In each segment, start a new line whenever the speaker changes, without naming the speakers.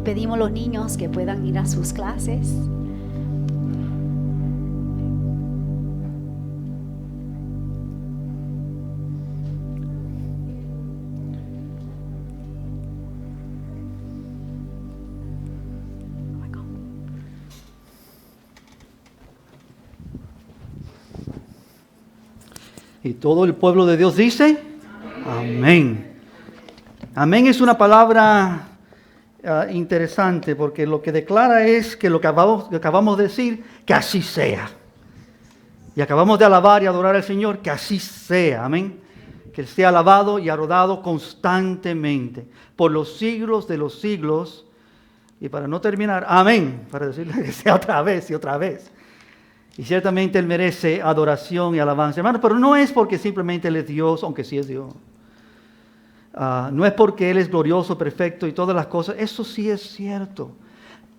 pedimos a los niños que puedan ir a sus clases.
Y todo el pueblo de Dios dice, amén. Amén es una palabra interesante porque lo que declara es que lo que acabamos de decir, que así sea. Y acabamos de alabar y adorar al Señor, que así sea. Amén. Que Él sea alabado y adorado constantemente por los siglos de los siglos. Y para no terminar, amén, para decirle que sea otra vez y otra vez. Y ciertamente Él merece adoración y alabanza, hermano, pero no es porque simplemente Él es Dios, aunque sí es Dios. No es porque Él es glorioso, perfecto y todas las cosas, eso sí es cierto.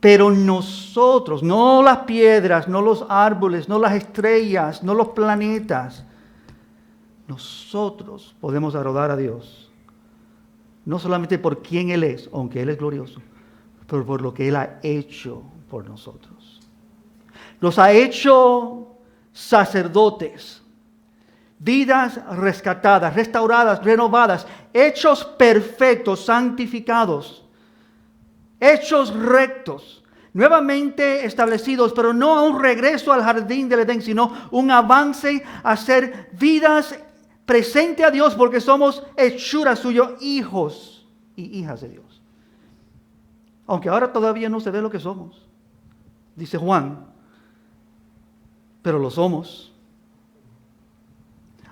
Pero nosotros, no las piedras, no los árboles, no las estrellas, no los planetas, nosotros podemos adorar a Dios. No solamente por quién Él es, aunque Él es glorioso, pero por lo que Él ha hecho por nosotros. Nos ha hecho sacerdotes, vidas rescatadas, restauradas, renovadas, hechos perfectos, santificados, hechos rectos, nuevamente establecidos, pero no a un regreso al jardín del Edén, sino un avance a ser vidas presente a Dios, porque somos hechura suyo, hijos y hijas de Dios. Aunque ahora todavía no se ve lo que somos, dice Juan, pero lo somos.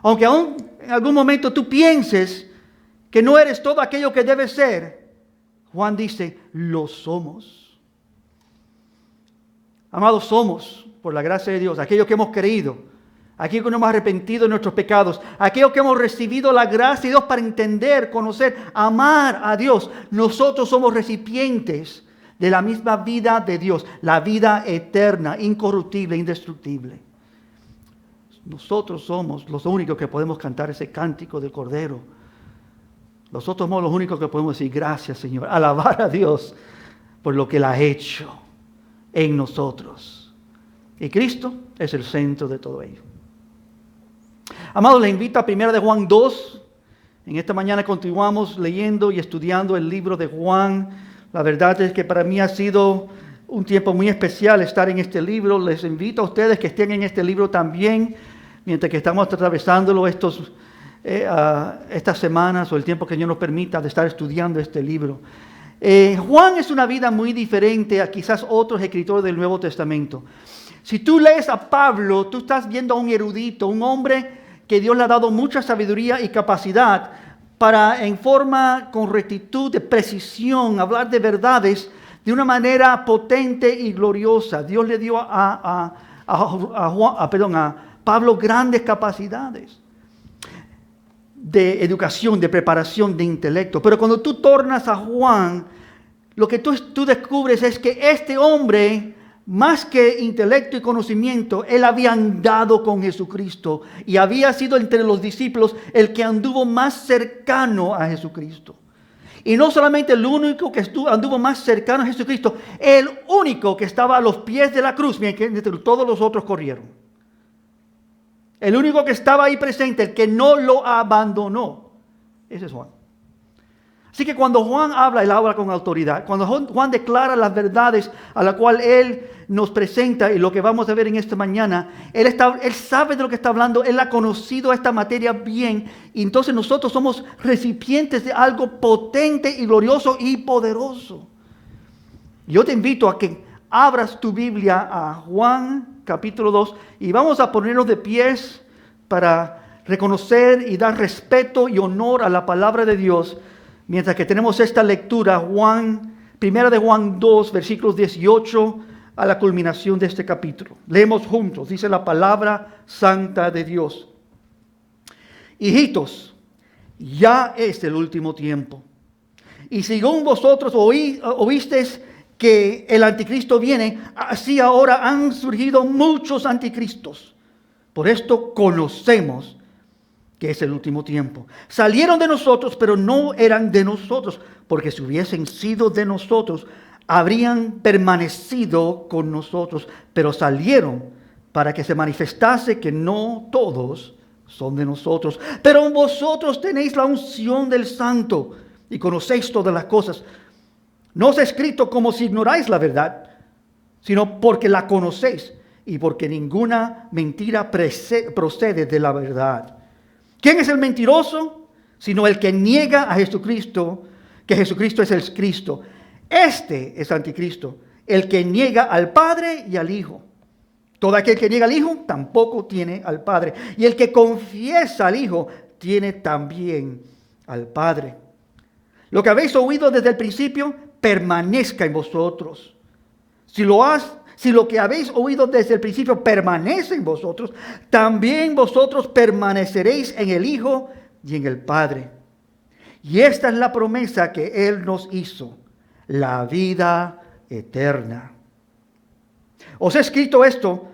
Aunque aún en algún momento tú pienses que no eres todo aquello que debes ser, Juan dice, lo somos. Amados, somos, por la gracia de Dios, aquello que hemos creído, aquello que nos hemos arrepentido de nuestros pecados, aquello que hemos recibido la gracia de Dios para entender, conocer, amar a Dios. Nosotros somos recipientes de la misma vida de Dios, la vida eterna, incorruptible, indestructible. Nosotros somos los únicos que podemos cantar ese cántico del Cordero. Nosotros somos los únicos que podemos decir gracias, Señor, alabar a Dios por lo que Él ha hecho en nosotros. Y Cristo es el centro de todo ello. Amados, les invito a 1 de Juan 2. En esta mañana continuamos leyendo y estudiando el libro de Juan. La verdad es que para mí ha sido un tiempo muy especial estar en este libro. Les invito a ustedes que estén en este libro también, mientras que estamos atravesándolo estas semanas o el tiempo que Dios nos permita de estar estudiando este libro. Juan es una vida muy diferente a quizás otros escritores del Nuevo Testamento. Si tú lees a Pablo, tú estás viendo a un erudito, un hombre que Dios le ha dado mucha sabiduría y capacidad para, en forma con rectitud, de precisión, hablar de verdades de una manera potente y gloriosa. Dios le dio a Pablo grandes capacidades de educación, de preparación, de intelecto. Pero cuando tú tornas a Juan, lo que tú descubres es que este hombre, más que intelecto y conocimiento, él había andado con Jesucristo y había sido entre los discípulos el que anduvo más cercano a Jesucristo. Y no solamente el único que anduvo más cercano a Jesucristo, el único que estaba a los pies de la cruz, mientras todos los otros corrieron. El único que estaba ahí presente, el que no lo abandonó, ese es Juan. Así que cuando Juan habla, él habla con autoridad. Cuando Juan declara las verdades a las cuales él nos presenta y lo que vamos a ver en esta mañana, él sabe de lo que está hablando, él ha conocido esta materia bien. Y entonces nosotros somos recipientes de algo potente y glorioso y poderoso. Yo te invito a que abras tu Biblia a Juan capítulo 2 y vamos a ponernos de pies para reconocer y dar respeto y honor a la palabra de Dios. Mientras que tenemos esta lectura, primera de Juan 2, versículos 18 a la culminación de este capítulo. Leemos juntos, dice la palabra santa de Dios. Hijitos, ya es el último tiempo. Y según vosotros oísteis que el anticristo viene, así ahora han surgido muchos anticristos. Por esto conocemos que es el último tiempo. Salieron de nosotros, pero no eran de nosotros, porque si hubiesen sido de nosotros, habrían permanecido con nosotros, pero salieron para que se manifestase que no todos son de nosotros. Pero vosotros tenéis la unción del Santo y conocéis todas las cosas. No os he escrito como si ignoráis la verdad, sino porque la conocéis y porque ninguna mentira procede de la verdad. ¿Quién es el mentiroso? Sino el que niega a Jesucristo, que Jesucristo es el Cristo. Este es anticristo, el que niega al Padre y al Hijo. Todo aquel que niega al Hijo tampoco tiene al Padre. Y el que confiesa al Hijo tiene también al Padre. Lo que habéis oído desde el principio permanezca en vosotros. Si lo que habéis oído desde el principio permanece en vosotros, también vosotros permaneceréis en el Hijo y en el Padre. Y esta es la promesa que Él nos hizo, la vida eterna. Os he escrito esto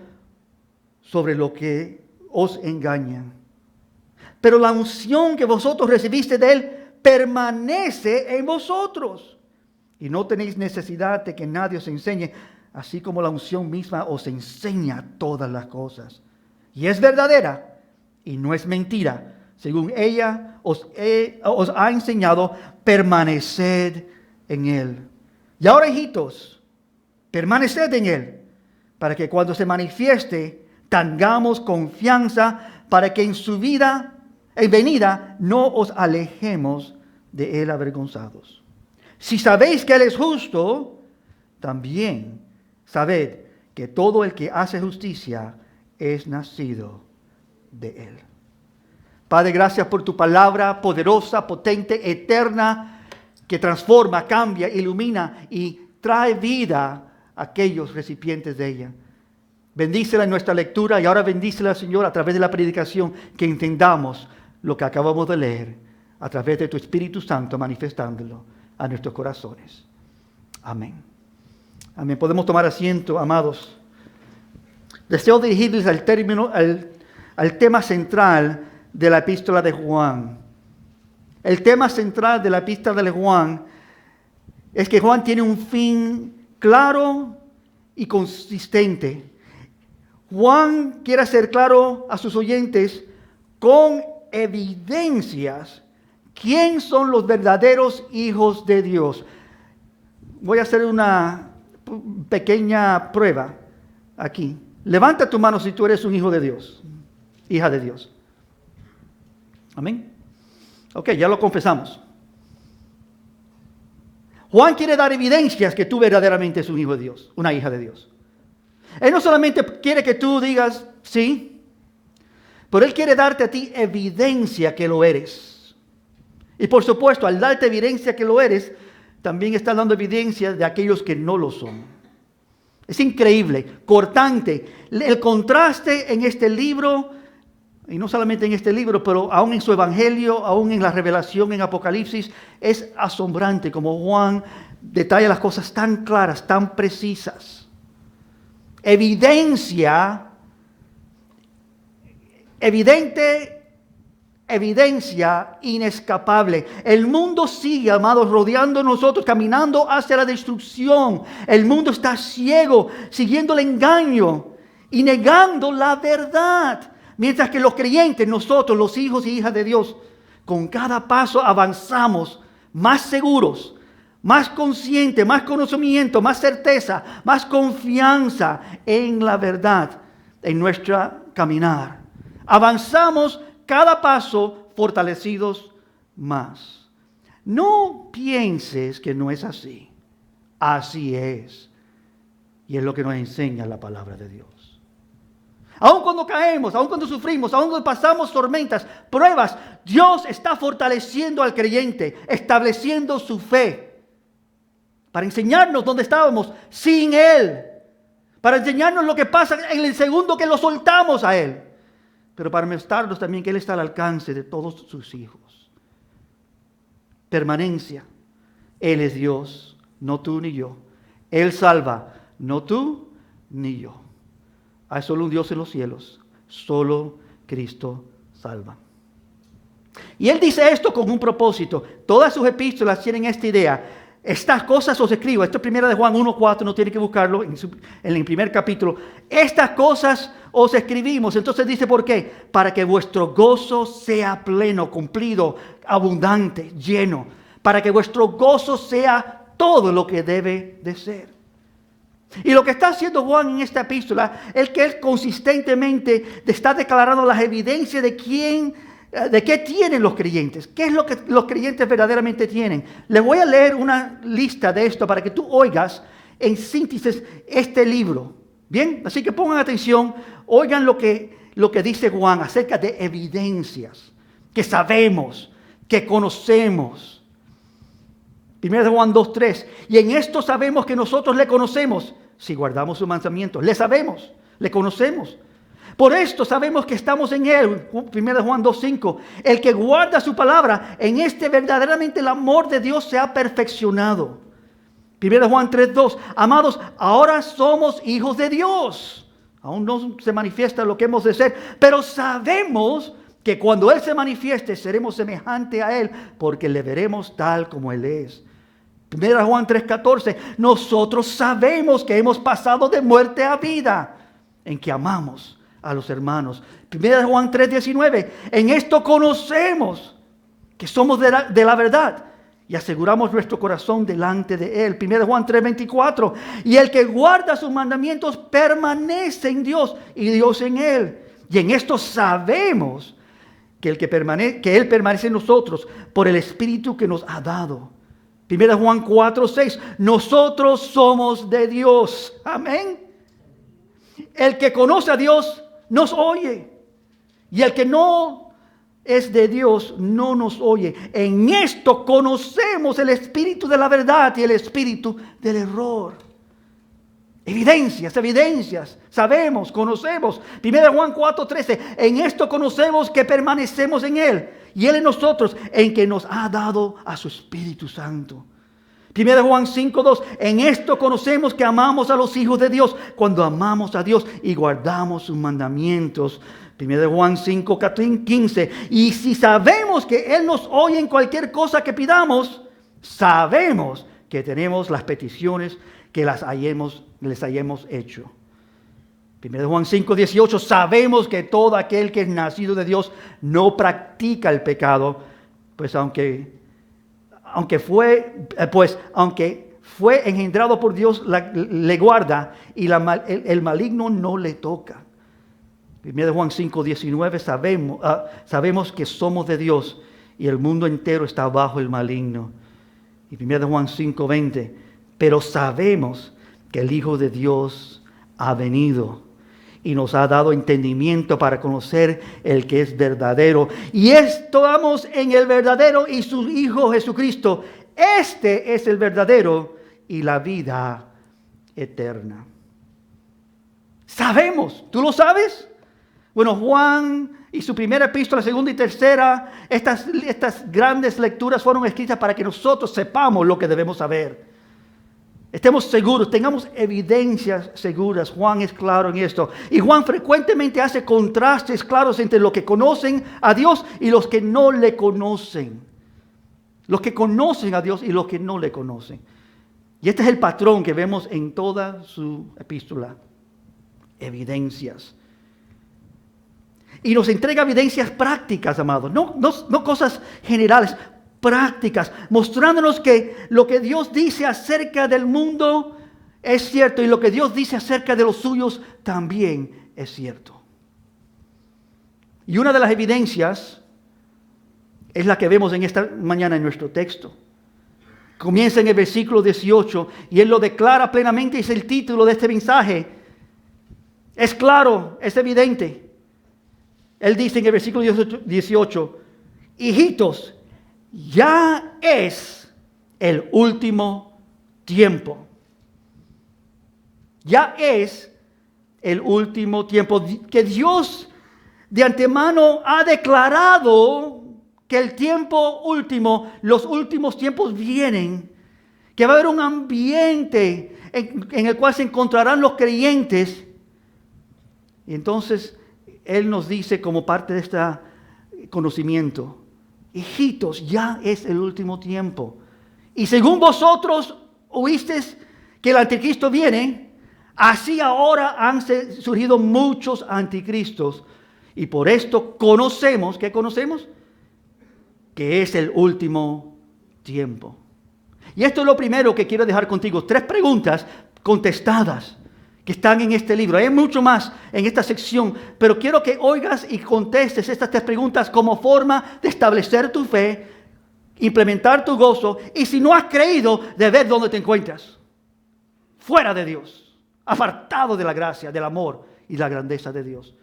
sobre lo que os engañan. Pero la unción que vosotros recibiste de Él permanece en vosotros. Y no tenéis necesidad de que nadie os enseñe, así como la unción misma os enseña todas las cosas. Y es verdadera y no es mentira. Según ella os ha enseñado, permaneced en Él. Y ahora, hijitos, permaneced en Él, para que cuando se manifieste, tengamos confianza, para que en su venida no os alejemos de Él avergonzados. Si sabéis que Él es justo, también sabed que todo el que hace justicia es nacido de Él. Padre, gracias por tu palabra poderosa, potente, eterna, que transforma, cambia, ilumina y trae vida a aquellos recipientes de ella. Bendícela en nuestra lectura y ahora bendícela, Señor, a través de la predicación, que entendamos lo que acabamos de leer, a través de tu Espíritu Santo manifestándolo a nuestros corazones. Amén. Amén. Podemos tomar asiento, amados. Deseo dirigirles al tema central de la epístola de Juan. El tema central de la epístola de Juan es que Juan tiene un fin claro y consistente. Juan quiere hacer claro a sus oyentes con evidencias quién son los verdaderos hijos de Dios. Voy a hacer una pequeña prueba aquí. Levanta tu mano si tú eres un hijo de Dios, hija de Dios. Amén. Ok, ya lo confesamos. Juan quiere dar evidencias que tú verdaderamente eres un hijo de Dios, una hija de Dios. Él no solamente quiere que tú digas sí, pero Él quiere darte a ti evidencia que lo eres. Y por supuesto, al darte evidencia que lo eres, también está dando evidencia de aquellos que no lo son. Es increíble, cortante. El contraste en este libro, y no solamente en este libro, pero aún en su evangelio, aún en la revelación en Apocalipsis, es asombrante como Juan detalla las cosas tan claras, tan precisas. Evidencia inescapable. El mundo sigue, amados, rodeando a nosotros, caminando hacia la destrucción. El mundo está ciego, siguiendo el engaño y negando la verdad. Mientras que los creyentes, nosotros, los hijos y hijas de Dios, con cada paso avanzamos más seguros, más conscientes, más conocimiento, más certeza, más confianza en la verdad, en nuestra caminar. Avanzamos cada paso fortalecidos más. No pienses que no es así. Así es. Y es lo que nos enseña la palabra de Dios. Aun cuando caemos, aun cuando sufrimos, aun cuando pasamos tormentas, pruebas, Dios está fortaleciendo al creyente, estableciendo su fe, para enseñarnos dónde estábamos sin Él, para enseñarnos lo que pasa en el segundo que lo soltamos a Él, pero para mostrarnos también que Él está al alcance de todos sus hijos. Permanencia. Él es Dios, no tú ni yo. Él salva, no tú ni yo. Hay solo un Dios en los cielos, solo Cristo salva. Y Él dice esto con un propósito. Todas sus epístolas tienen esta idea. estas cosas os escribo. Esto es 1 de Juan 1:4, no tiene que buscarlo en el primer capítulo. Estas cosas os escribimos. Entonces dice, ¿por qué? Para que vuestro gozo sea pleno, cumplido, abundante, lleno. Para que vuestro gozo sea todo lo que debe de ser. Y lo que está haciendo Juan en esta epístola es que él consistentemente está declarando las evidencias de qué tienen los creyentes. ¿Qué es lo que los creyentes verdaderamente tienen? Les voy a leer una lista de esto para que tú oigas en síntesis este libro. Bien, así que pongan atención, oigan lo que dice Juan acerca de evidencias que sabemos, que conocemos. 1 de Juan 2:3. Y en esto sabemos que nosotros le conocemos, si guardamos sus mandamientos. Le sabemos, le conocemos. Por esto sabemos que estamos en Él. 1 de Juan 2:5. El que guarda su palabra, en este verdaderamente el amor de Dios se ha perfeccionado. 1 de Juan 3:2. Amados, ahora somos hijos de Dios. Aún no se manifiesta lo que hemos de ser, pero sabemos que cuando Él se manifieste seremos semejantes a Él, porque le veremos tal como Él es. 1 de Juan 3:14. Nosotros sabemos que hemos pasado de muerte a vida, en que amamos a los hermanos. 1 de Juan 3:19. En esto conocemos que somos de la verdad y aseguramos nuestro corazón delante de Él. 1 de Juan 3:24. Y el que guarda sus mandamientos permanece en Dios y Dios en Él. Y en esto sabemos que Él permanece en nosotros por el Espíritu que nos ha dado. 1 de Juan 4:6. Nosotros somos de Dios. Amén. El que conoce a Dios nos oye. Y el que no es de Dios no nos oye. En esto conocemos el espíritu de la verdad y el espíritu del error. Evidencias. Sabemos, conocemos. 1 de Juan 4:13. En esto conocemos que permanecemos en Él y Él en nosotros, en que nos ha dado a su Espíritu Santo. 1 de Juan 5:2. En esto conocemos que amamos a los hijos de Dios, cuando amamos a Dios y guardamos sus mandamientos. 1 de Juan 5:15. Y si sabemos que Él nos oye en cualquier cosa que pidamos, sabemos que tenemos las peticiones que les hayamos hecho. 1 de Juan 5:18. Sabemos que todo aquel que es nacido de Dios no practica el pecado, pues aunque fue engendrado por Dios, le guarda y el maligno no le toca. 1 de Juan 5:19. Sabemos que somos de Dios y el mundo entero está bajo el maligno. Y 1 de Juan 5:20. Pero sabemos que el Hijo de Dios ha venido y nos ha dado entendimiento para conocer el que es verdadero. Y estamos en el verdadero y su Hijo Jesucristo. Este es el verdadero y la vida eterna. Sabemos, ¿tú lo sabes? Bueno, Juan y su primera epístola, segunda y tercera, estas grandes lecturas fueron escritas para que nosotros sepamos lo que debemos saber. Estemos seguros, tengamos evidencias seguras. Juan es claro en esto. Y Juan frecuentemente hace contrastes claros entre los que conocen a Dios y los que no le conocen. Los que conocen a Dios y los que no le conocen. Y este es el patrón que vemos en toda su epístola. Evidencias. Y nos entrega evidencias prácticas, amados. No cosas generales. Prácticas, mostrándonos que lo que Dios dice acerca del mundo es cierto y lo que Dios dice acerca de los suyos también es cierto. Y una de las evidencias es la que vemos en esta mañana en nuestro texto. Comienza en el versículo 18 y Él lo declara plenamente, es el título de este mensaje. Es claro, es evidente. Él dice en el versículo 18, hijitos, ya es el último tiempo. Ya es el último tiempo. Que Dios de antemano ha declarado que el tiempo último, los últimos tiempos vienen. Que va a haber un ambiente en el cual se encontrarán los creyentes. Y entonces Él nos dice como parte de este conocimiento: hijitos, ya es el último tiempo. Y según vosotros oísteis que el anticristo viene, así ahora han surgido muchos anticristos. Y por esto conocemos, ¿qué conocemos? Que es el último tiempo. Y esto es lo primero que quiero dejar contigo. 3 preguntas contestadas que están en este libro. Hay mucho más en esta sección, pero quiero que oigas y contestes estas 3 preguntas como forma de establecer tu fe, implementar tu gozo, y si no has creído, de ver dónde te encuentras. Fuera de Dios, apartado de la gracia, del amor y la grandeza de Dios.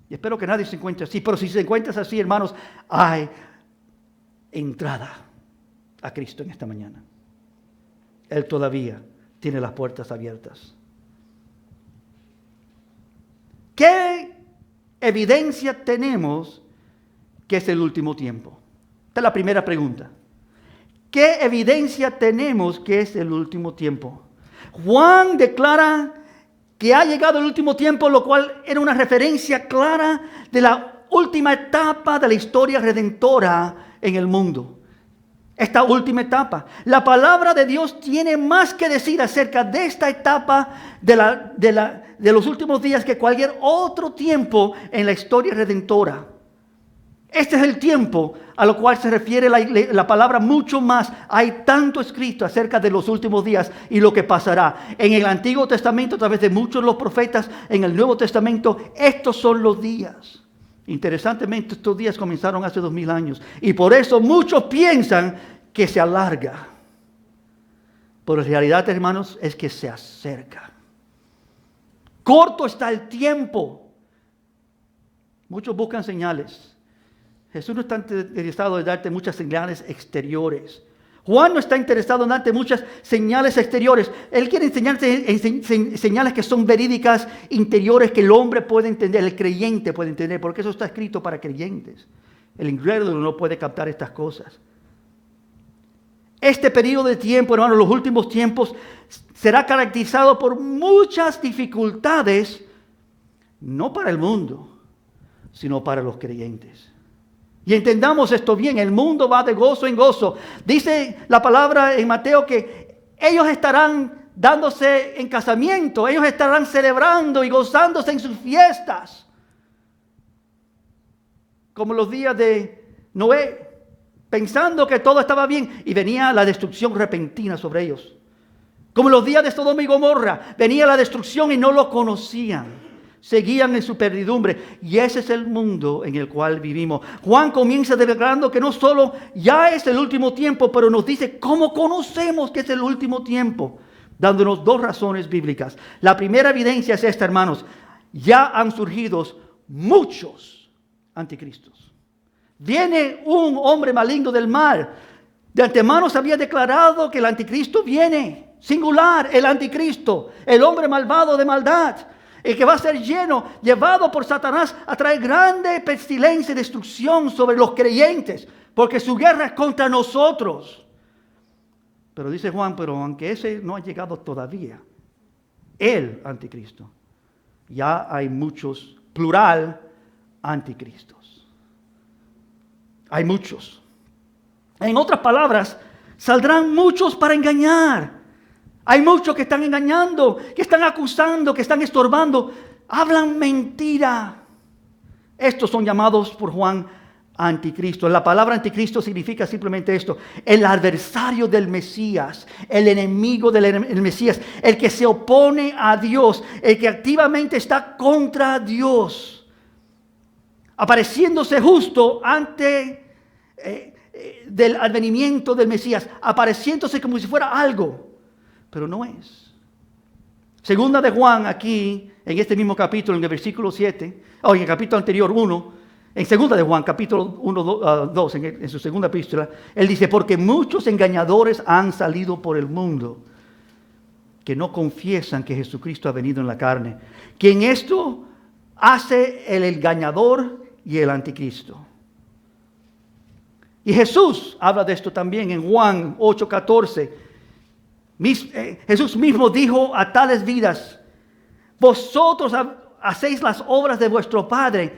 Y espero que nadie se encuentre así, pero si se encuentras así, hermanos, hay entrada a Cristo en esta mañana. Él todavía tiene las puertas abiertas. ¿Qué evidencia tenemos que es el último tiempo? Esta es la primera pregunta. ¿Qué evidencia tenemos que es el último tiempo? Juan declara que ha llegado el último tiempo, lo cual era una referencia clara de la última etapa de la historia redentora en el mundo. Esta última etapa. La palabra de Dios tiene más que decir acerca de esta etapa de los últimos días que cualquier otro tiempo en la historia redentora. Este es el tiempo a lo cual se refiere la palabra mucho más. Hay tanto escrito acerca de los últimos días y lo que pasará. En el Antiguo Testamento, a través de muchos de los profetas, en el Nuevo Testamento, estos son los días. Interesantemente, estos días comenzaron hace 2000 años. Y por eso muchos piensan que se alarga. Pero la realidad, hermanos, es que se acerca. Corto está el tiempo. Muchos buscan señales. Jesús no está interesado en darte muchas señales exteriores. Juan no está interesado en darte muchas señales exteriores. Él quiere enseñarte señales que son verídicas, interiores, que el hombre puede entender, el creyente puede entender, porque eso está escrito para creyentes. El incrédulo no puede captar estas cosas. Este periodo de tiempo, hermanos, los últimos tiempos, será caracterizado por muchas dificultades, no para el mundo, sino para los creyentes. Y entendamos esto bien, el mundo va de gozo en gozo. Dice la palabra en Mateo que ellos estarán dándose en casamiento, ellos estarán celebrando y gozándose en sus fiestas. Como los días de Noé, pensando que todo estaba bien y venía la destrucción repentina sobre ellos. Como los días de Sodoma y Gomorra, venía la destrucción y no lo conocían. Seguían en su perdidumbre. Y ese es el mundo en el cual vivimos. Juan comienza declarando que no solo ya es el último tiempo, pero nos dice cómo conocemos que es el último tiempo, dándonos 2 razones bíblicas. La primera evidencia es esta, hermanos. Ya han surgido muchos anticristos. Viene un hombre maligno del mal. De antemano se había declarado que el anticristo viene. Singular, el anticristo, el hombre malvado de maldad. El que va a ser llevado por Satanás a traer grande pestilencia y destrucción sobre los creyentes, porque su guerra es contra nosotros. Pero dice Juan, pero aunque ese no ha llegado todavía, el anticristo, ya hay muchos, plural, anticristos. Hay muchos. En otras palabras, saldrán muchos para engañar. Hay muchos que están engañando, que están acusando, que están estorbando. Hablan mentira. Estos son llamados por Juan anticristo. La palabra anticristo significa simplemente esto: el adversario del Mesías, el enemigo del Mesías, el que se opone a Dios, el que activamente está contra Dios, apareciéndose justo ante del advenimiento del Mesías, apareciéndose como si fuera algo. Pero no es. Segunda de Juan, aquí, en este mismo capítulo, en el versículo 7, o en el capítulo anterior 1, en segunda de Juan, capítulo 1, 2, en su segunda epístola, él dice, porque muchos engañadores han salido por el mundo, que no confiesan que Jesucristo ha venido en la carne. Quien esto hace el engañador y el anticristo. Y Jesús habla de esto también en Juan 8:14. Jesús mismo dijo a tales vidas, vosotros hacéis las obras de vuestro padre.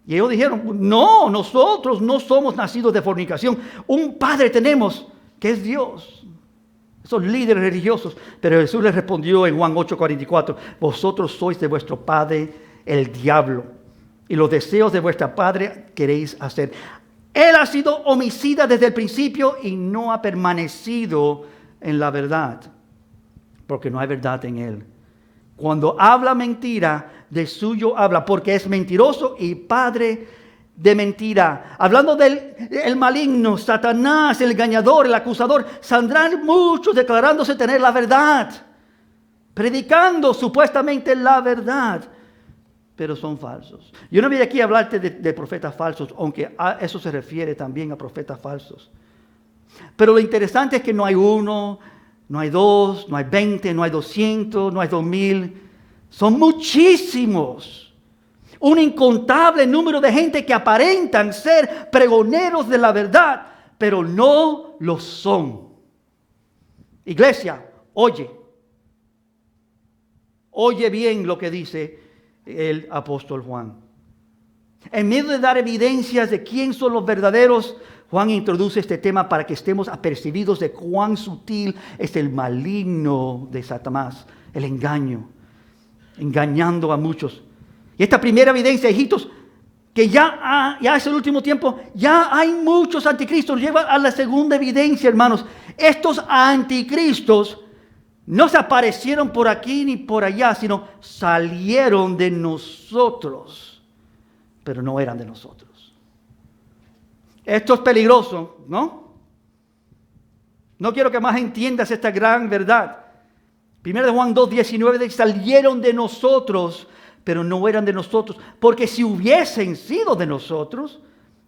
Y ellos dijeron, no, nosotros no somos nacidos de fornicación. Un padre tenemos que es Dios. esos líderes religiosos. Pero Jesús les respondió en Juan 8:44, vosotros sois de vuestro padre el diablo, y los deseos de vuestra padre queréis hacer. Él ha sido homicida desde el principio y no ha permanecido en la verdad, porque no hay verdad en él. Cuando habla mentira, de suyo habla, porque es mentiroso y padre de mentira. Hablando del el maligno, Satanás, el engañador, el acusador, saldrán muchos declarándose tener la verdad, predicando supuestamente la verdad, pero son falsos. Yo no vine aquí a hablarte de profetas falsos, aunque a eso se refiere también a profetas falsos. Pero lo interesante es que no hay uno, no hay dos, no hay 20, no hay 200, no hay 2000. Son muchísimos. Un incontable número de gente que aparentan ser pregoneros de la verdad, pero no lo son. Iglesia, oye. Oye bien lo que dice el apóstol Juan. En medio de dar evidencias de quién son los verdaderos, Juan introduce este tema para que estemos apercibidos de cuán sutil es el maligno de Satanás, el engaño, engañando a muchos. Y esta primera evidencia, hijitos, que ya es el último tiempo, ya hay muchos anticristos, lleva a la segunda evidencia, hermanos. Estos anticristos no se aparecieron por aquí ni por allá, sino salieron de nosotros, pero no eran de nosotros. Esto es peligroso, ¿no? No quiero que más entiendas esta gran verdad. 1 Juan 2:19 dice, salieron de nosotros, pero no eran de nosotros, porque si hubiesen sido de nosotros,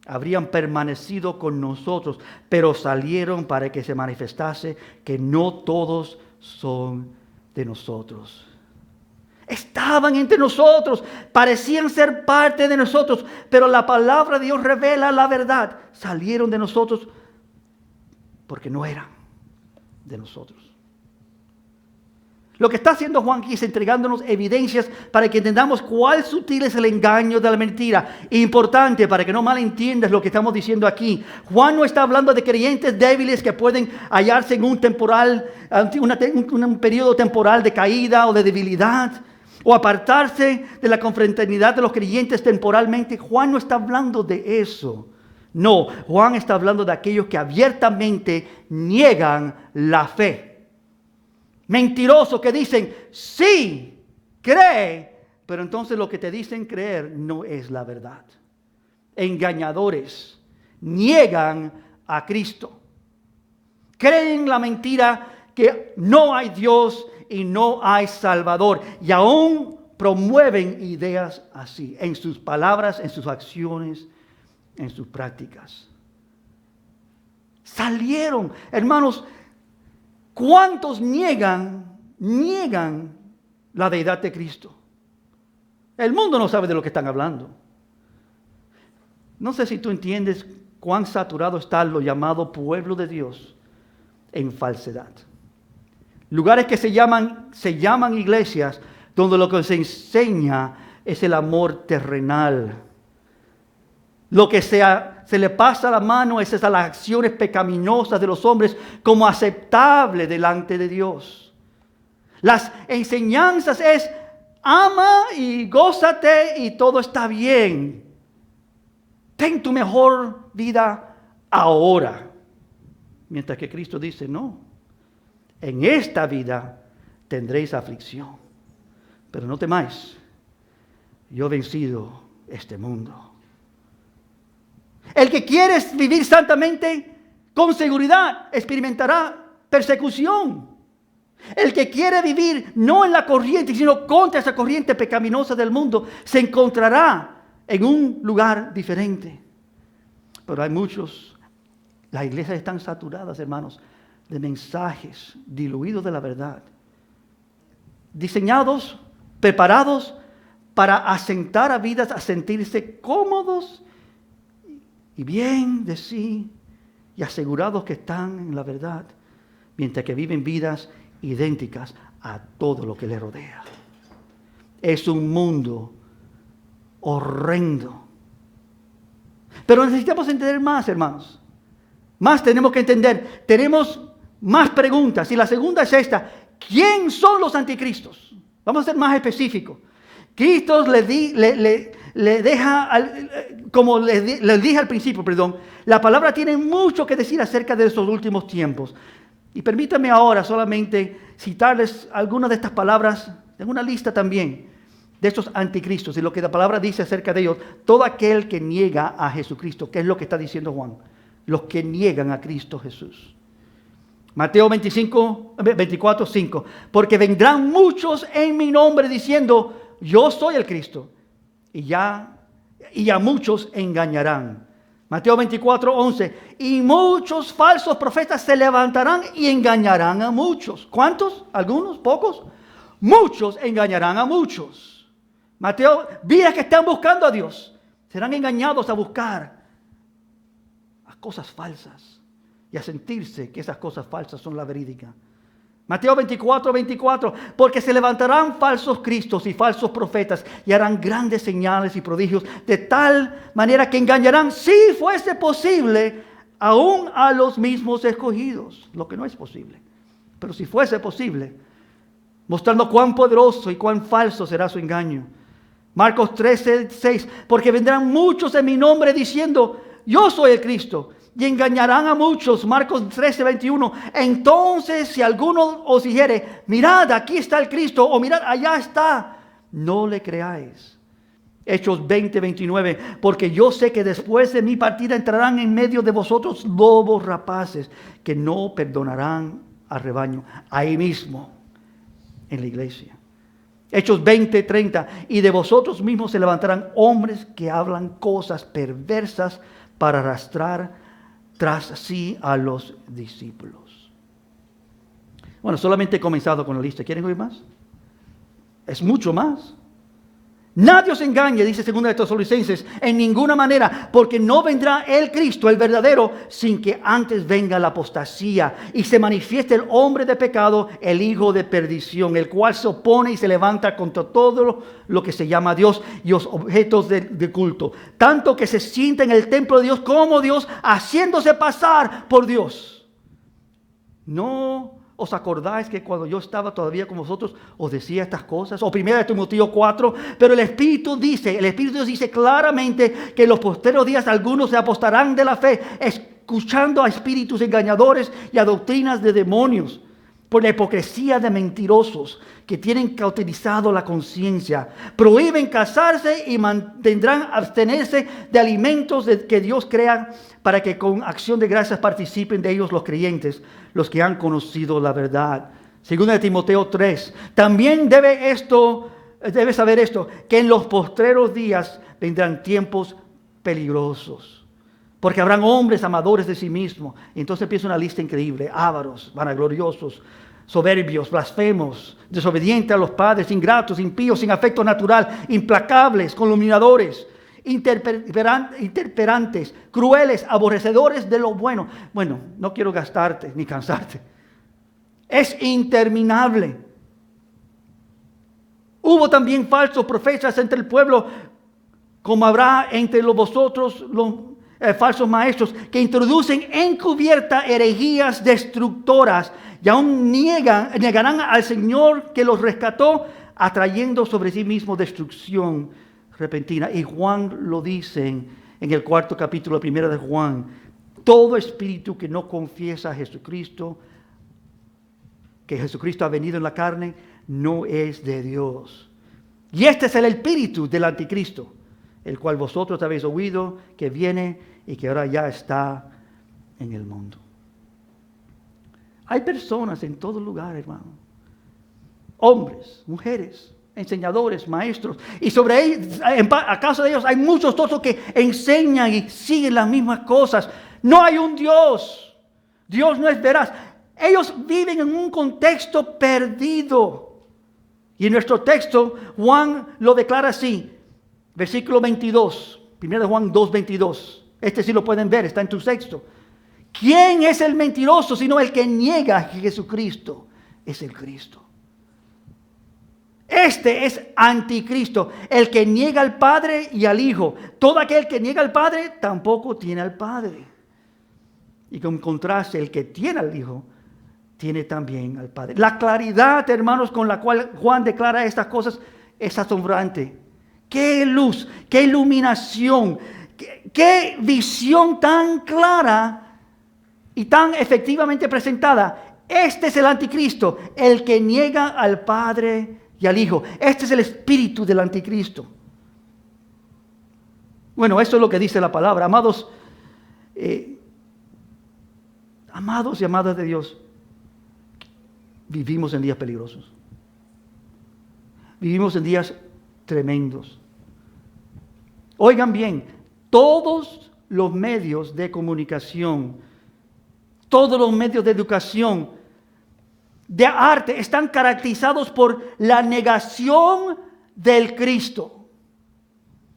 habrían permanecido con nosotros, pero salieron para que se manifestase que no todos son de nosotros. Estaban entre nosotros, parecían ser parte de nosotros, pero la palabra de Dios revela la verdad. Salieron de nosotros porque no eran de nosotros. Lo que está haciendo Juan aquí es entregándonos evidencias para que entendamos cuál sutil es el engaño de la mentira. Importante para que no malentiendas lo que estamos diciendo aquí. Juan no está hablando de creyentes débiles que pueden hallarse en un periodo temporal de caída o de debilidad, o apartarse de la confraternidad de los creyentes temporalmente. Juan no está hablando de eso. No, Juan está hablando de aquellos que abiertamente niegan la fe. Mentirosos que dicen, sí, cree, pero entonces lo que te dicen creer no es la verdad. Engañadores, niegan a Cristo. Creen la mentira que no hay Dios y no hay Salvador. Y aún promueven ideas así, en sus palabras, en sus acciones, en sus prácticas. Salieron, hermanos. ¿Cuántos niegan la deidad de Cristo? El mundo no sabe de lo que están hablando. No sé si tú entiendes cuán saturado está lo llamado pueblo de Dios en falsedad. Lugares que se llaman iglesias, donde lo que se enseña es el amor terrenal. Lo que se le pasa la mano es a las acciones pecaminosas de los hombres como aceptable delante de Dios. Las enseñanzas es ama y gózate y todo está bien. Ten tu mejor vida ahora. Mientras que Cristo dice, no, en esta vida tendréis aflicción, pero no temáis, yo he vencido este mundo. El que quiere vivir santamente, con seguridad, experimentará persecución. El que quiere vivir no en la corriente, sino contra esa corriente pecaminosa del mundo, se encontrará en un lugar diferente. Pero hay muchos, las iglesias están saturadas, hermanos, de mensajes diluidos de la verdad. Diseñados, preparados para asentar a vidas a sentirse cómodos y bien de sí, y asegurados que están en la verdad, mientras que viven vidas idénticas a todo lo que les rodea. Es un mundo horrendo. Pero necesitamos entender más, hermanos. Más tenemos que entender. Tenemos más preguntas. Y la segunda es esta: ¿quién son los anticristos? Vamos a ser más específicos. Cristo le deja, como les dije al principio, la palabra tiene mucho que decir acerca de esos últimos tiempos. Y permítanme ahora solamente citarles algunas de estas palabras, en una lista también, de estos anticristos y lo que la palabra dice acerca de ellos. Todo aquel que niega a Jesucristo, ¿qué es lo que está diciendo Juan? Los que niegan a Cristo Jesús. Mateo 24, 5. Porque vendrán muchos en mi nombre diciendo: yo soy el Cristo. Y a muchos engañarán. Mateo 24, 11. Y muchos falsos profetas se levantarán y engañarán a muchos. ¿Cuántos? ¿Algunos? ¿Pocos? Muchos engañarán a muchos. Mateo, vidas que están buscando a Dios serán engañados a buscar a cosas falsas y a sentirse que esas cosas falsas son la verídica. Mateo 24, 24. Porque se levantarán falsos cristos y falsos profetas y harán grandes señales y prodigios, de tal manera que engañarán, si fuese posible, aún a los mismos escogidos. Lo que no es posible, pero si fuese posible, mostrando cuán poderoso y cuán falso será su engaño. Marcos 13, 6. Porque vendrán muchos en mi nombre diciendo: yo soy el Cristo, y engañarán a muchos. Marcos 13, 21. Entonces, si alguno os dijere: mirad, aquí está el Cristo, o mirad, allá está, no le creáis. Hechos 20, 29. Porque yo sé que después de mi partida entrarán en medio de vosotros lobos rapaces, que no perdonarán al rebaño. Ahí mismo, en la iglesia. Hechos 20, 30. Y de vosotros mismos se levantarán hombres que hablan cosas perversas para arrastrar tras sí a los discípulos. Bueno, solamente he comenzado con la lista. ¿Quieren oír más? Es mucho más. Nadie os engañe, dice 2 de Tesalonicenses, en ninguna manera, porque no vendrá el Cristo, el verdadero, sin que antes venga la apostasía y se manifieste el hombre de pecado, el hijo de perdición, el cual se opone y se levanta contra todo lo que se llama Dios y los objetos de culto, tanto que se sienta en el templo de Dios como Dios, haciéndose pasar por Dios. No ¿os acordáis que cuando yo estaba todavía con vosotros os decía estas cosas? O 1 Timoteo 4. Pero el Espíritu Dios dice claramente que en los posteros días algunos se apostarán de la fe, escuchando a espíritus engañadores y a doctrinas de demonios, por la hipocresía de mentirosos que tienen cauterizado la conciencia. Prohíben casarse y mantendrán abstenerse de alimentos que Dios crea, para que con acción de gracias participen de ellos los creyentes, los que han conocido la verdad. 2 Timoteo 3. También debe saber esto, que en los postreros días vendrán tiempos peligrosos, porque habrán hombres amadores de sí mismos. Y entonces empieza una lista increíble: ávaros, vanagloriosos, soberbios, blasfemos, desobedientes a los padres, ingratos, impíos, sin afecto natural, implacables, calumniadores, intemperantes, crueles, aborrecedores de lo bueno. Bueno, no quiero gastarte ni cansarte. Es interminable. Hubo también falsos profetas entre el pueblo, como habrá entre vosotros los falsos maestros, que introducen encubierta herejías destructoras, y aún negarán al Señor que los rescató, atrayendo sobre sí mismo destrucción repentina. Y Juan lo dice en el 4 capítulo 1 de Juan: todo espíritu que no confiesa a Jesucristo, que Jesucristo ha venido en la carne, no es de Dios. Y este es el espíritu del anticristo, el cual vosotros habéis oído que viene y que ahora ya está en el mundo. Hay personas en todo lugar, hermano. Hombres, mujeres, enseñadores, maestros. Y sobre ellos, a causa de ellos, hay muchos otros que enseñan y siguen las mismas cosas. No hay un Dios. Dios no es veraz. Ellos viven en un contexto perdido. Y en nuestro texto, Juan lo declara así. Versículo 22. 1 Juan 2, 22. Este sí lo pueden ver, está en tu texto. ¿Quién es el mentiroso sino el que niega que Jesucristo es el Cristo? Este es anticristo, el que niega al Padre y al Hijo. Todo aquel que niega al Padre tampoco tiene al Padre. Y con contraste, el que tiene al Hijo tiene también al Padre. La claridad, hermanos, con la cual Juan declara estas cosas es asombrante. ¡Qué luz! ¡Qué iluminación! ¡Qué visión tan clara y tan efectivamente presentada! Este es el anticristo, el que niega al Padre y al Hijo. Este es el espíritu del anticristo. Bueno, eso es lo que dice la palabra. Amados, amados y amadas de Dios, vivimos en días peligrosos. Vivimos en días tremendos. Oigan bien, todos los medios de comunicación, todos los medios de educación, de arte, están caracterizados por la negación del Cristo.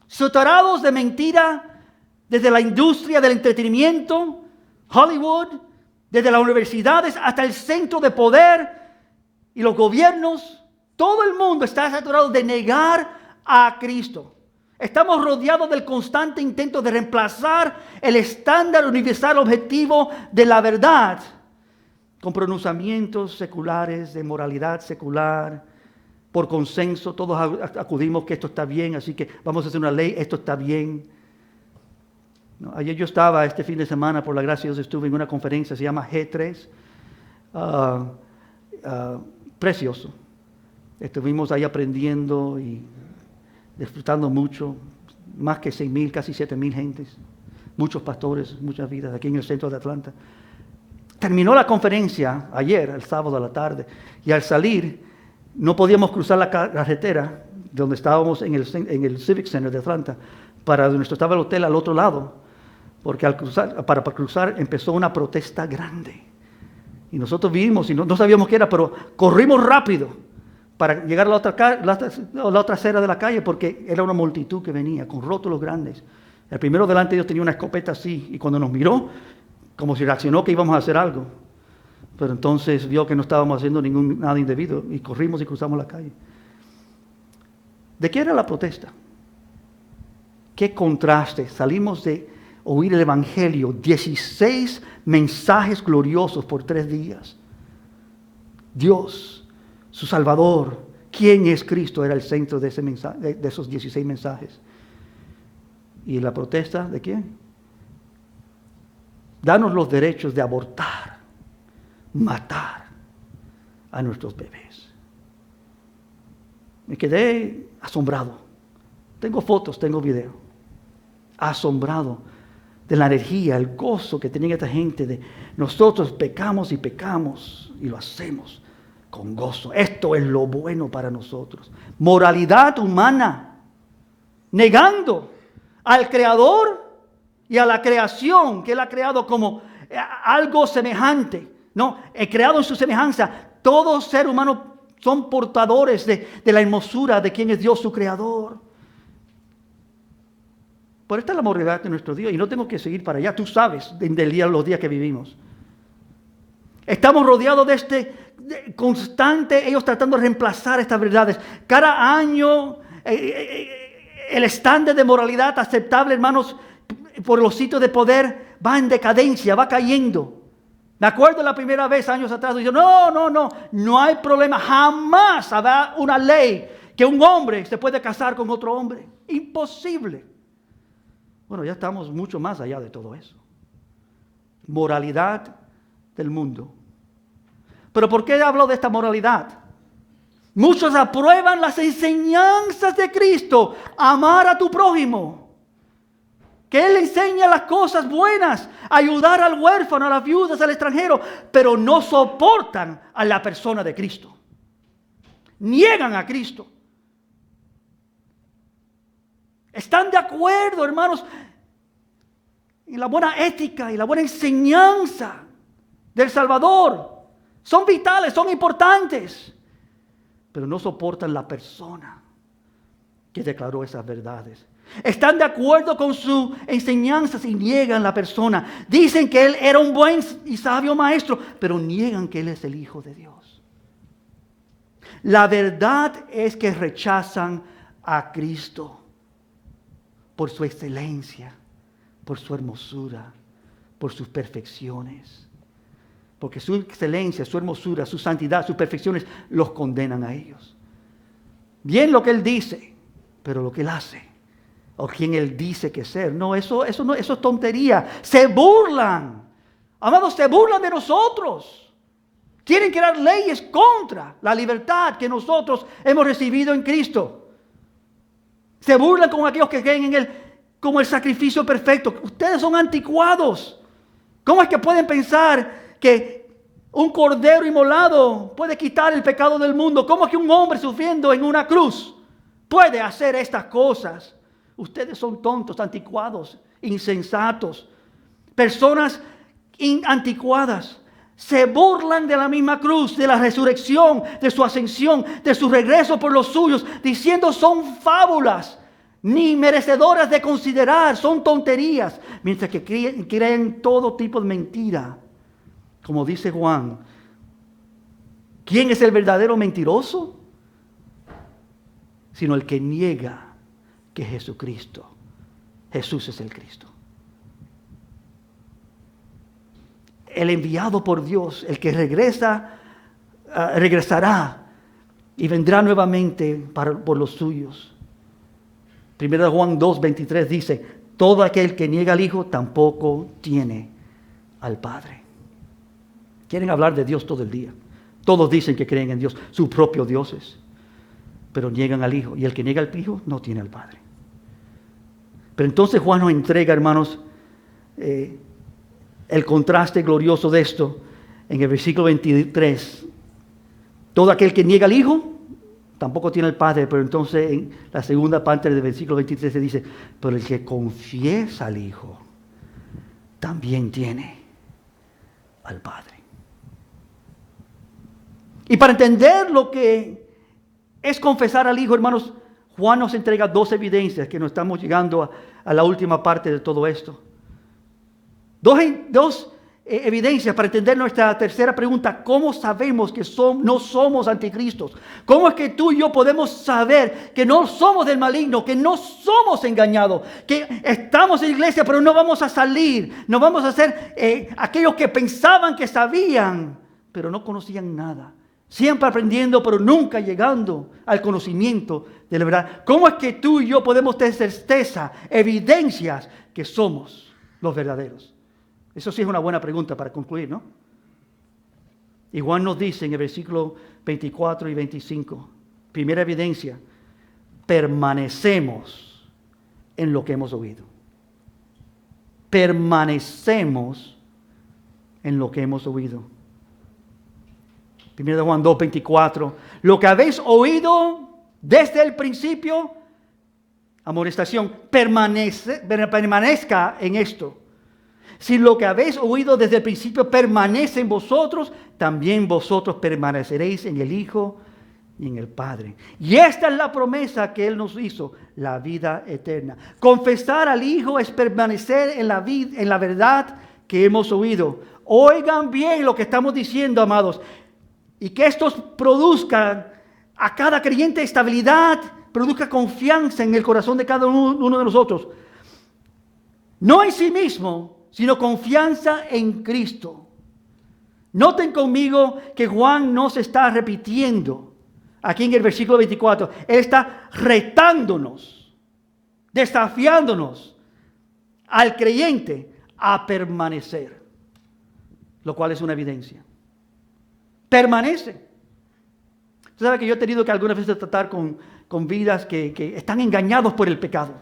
Saturados de mentira desde la industria del entretenimiento, Hollywood, desde las universidades hasta el centro de poder y los gobiernos. Todo el mundo está saturado de negar a Cristo. Estamos rodeados del constante intento de reemplazar el estándar universal objetivo de la verdad con pronunciamientos seculares de moralidad secular. Por consenso, todos acudimos que esto está bien, así que vamos a hacer una ley, esto está bien. No, ayer yo estaba, este fin de semana, por la gracia de Dios, estuve en una conferencia, se llama G3, precioso. Estuvimos ahí aprendiendo y disfrutando mucho, más que 6,000, casi 7,000 gentes, muchos pastores, muchas vidas, aquí en el centro de Atlanta. Terminó la conferencia ayer, el sábado a la tarde, y al salir no podíamos cruzar la carretera donde estábamos en el Civic Center de Atlanta, para donde estaba el hotel al otro lado, porque para cruzar empezó una protesta grande. Y nosotros vimos y no sabíamos qué era, pero corrimos rápido para llegar a la otra acera de la calle, porque era una multitud que venía con rótulos grandes. El primero delante de ellos tenía una escopeta así, y cuando nos miró, como si reaccionó que íbamos a hacer algo. Pero entonces vio que no estábamos haciendo nada indebido y corrimos y cruzamos la calle. ¿De qué era la protesta? ¿Qué contraste? Salimos de oír el Evangelio, 16 mensajes gloriosos por 3 días. Dios, su Salvador, ¿quién es Cristo? Era el centro de esos 16 mensajes. ¿Y la protesta de quién? Danos los derechos de abortar, matar a nuestros bebés. Me quedé asombrado. Tengo fotos, tengo video. Asombrado de la energía, el gozo que tenía esta gente de nosotros pecamos y lo hacemos con gozo. Esto es lo bueno para nosotros. Moralidad humana, negando al Creador y a la creación que Él ha creado como algo semejante. No, creado en su semejanza. Todo ser humano son portadores de la hermosura de quien es Dios, su Creador. Por esta es la moralidad de nuestro Dios. Y no tengo que seguir para allá. Tú sabes los días que vivimos. Estamos rodeados de constante, ellos tratando de reemplazar estas verdades. Cada año el estándar de moralidad aceptable, hermanos, por los sitios de poder va en decadencia, va cayendo. Me acuerdo la primera vez, años atrás, yo no hay problema, jamás habrá una ley que un hombre se puede casar con otro hombre. Imposible. Bueno, ya estamos mucho más allá de todo eso. Moralidad del mundo. ¿Pero por qué hablo de esta moralidad? Muchos aprueban las enseñanzas de Cristo, amar a tu prójimo. Que Él enseña las cosas buenas, ayudar al huérfano, a las viudas, al extranjero, pero no soportan a la persona de Cristo. Niegan a Cristo. Están de acuerdo, hermanos, en la buena ética y la buena enseñanza del Salvador. Son vitales, son importantes, pero no soportan la persona que declaró esas verdades. Están de acuerdo con sus enseñanzas y niegan la persona. Dicen que Él era un buen y sabio maestro, pero niegan que Él es el Hijo de Dios. La verdad es que rechazan a Cristo por su excelencia, por su hermosura, por sus perfecciones. porque su excelencia, su hermosura, su santidad, sus perfecciones los condenan a ellos. Bien lo que Él dice, pero lo que Él hace, o quien Él dice que ser, no, eso es tontería. Se burlan, amados, se burlan de nosotros. Quieren crear leyes contra la libertad que nosotros hemos recibido en Cristo. Se burlan con aquellos que creen en Él como el sacrificio perfecto. Ustedes son anticuados. ¿Cómo es que pueden pensar que un cordero inmolado puede quitar el pecado del mundo? ¿Cómo es que un hombre sufriendo en una cruz puede hacer estas cosas? Ustedes son tontos, anticuados, insensatos, personas anticuadas. Se burlan de la misma cruz, de la resurrección, de su ascensión, de su regreso por los suyos, diciendo son fábulas, ni merecedoras de considerar, son tonterías, mientras que creen todo tipo de mentira. Como dice Juan, ¿quién es el verdadero mentiroso? Sino el que niega que Jesús es el Cristo. El enviado por Dios, el que regresará y vendrá nuevamente por los suyos. 1 Juan 2:23 dice, todo aquel que niega al Hijo tampoco tiene al Padre. Quieren hablar de Dios todo el día. Todos dicen que creen en Dios, sus propios dioses, pero niegan al Hijo. Y el que niega al Hijo no tiene al Padre. Pero entonces Juan nos entrega, hermanos, el contraste glorioso de esto en el versículo 23. Todo aquel que niega al Hijo tampoco tiene al Padre, pero entonces en la segunda parte del versículo 23 se dice, pero el que confiesa al Hijo también tiene al Padre. Y para entender lo que es confesar al Hijo, hermanos, Juan nos entrega dos evidencias que nos estamos llegando a la última parte de todo esto. Dos evidencias para entender nuestra tercera pregunta. ¿Cómo sabemos que no somos anticristos? ¿Cómo es que tú y yo podemos saber que no somos del maligno, que no somos engañados, que estamos en la iglesia pero no vamos a salir, no vamos a ser aquellos que pensaban que sabían, pero no conocían nada? Siempre aprendiendo, pero nunca llegando al conocimiento de la verdad. ¿Cómo es que tú y yo podemos tener certeza, evidencias que somos los verdaderos? Eso sí es una buena pregunta para concluir, ¿no? Y Juan nos dice en el versículo 24 y 25, primera evidencia, permanecemos en lo que hemos oído. Permanecemos en lo que hemos oído. Primera de Juan 2, 24, lo que habéis oído desde el principio, amonestación, permanezca en esto. Si lo que habéis oído desde el principio permanece en vosotros, también vosotros permaneceréis en el Hijo y en el Padre. Y esta es la promesa que Él nos hizo, la vida eterna. Confesar al Hijo es permanecer en la verdad que hemos oído. Oigan bien lo que estamos diciendo, amados. Y que estos produzcan a cada creyente estabilidad, produzca confianza en el corazón de cada uno de nosotros. No en sí mismo, sino confianza en Cristo. Noten conmigo que Juan no se está repitiendo aquí en el versículo 24. Él está retándonos, desafiándonos al creyente a permanecer, lo cual es una evidencia. Permanece. Usted sabe que yo he tenido que algunas veces tratar con vidas que están engañados por el pecado.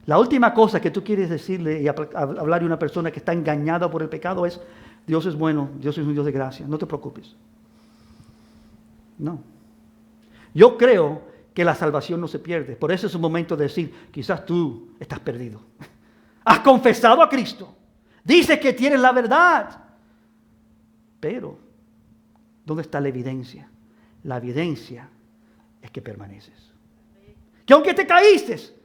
La última cosa que tú quieres decirle y hablar de una persona que está engañada por el pecado es: Dios es bueno, Dios es un Dios de gracia, no te preocupes. No. Yo creo que la salvación no se pierde. Por eso es un momento de decir: quizás tú estás perdido. Has confesado a Cristo. Dices que tienes la verdad. Pero, ¿dónde está la evidencia? La evidencia es que permaneces. Que aunque te caíste,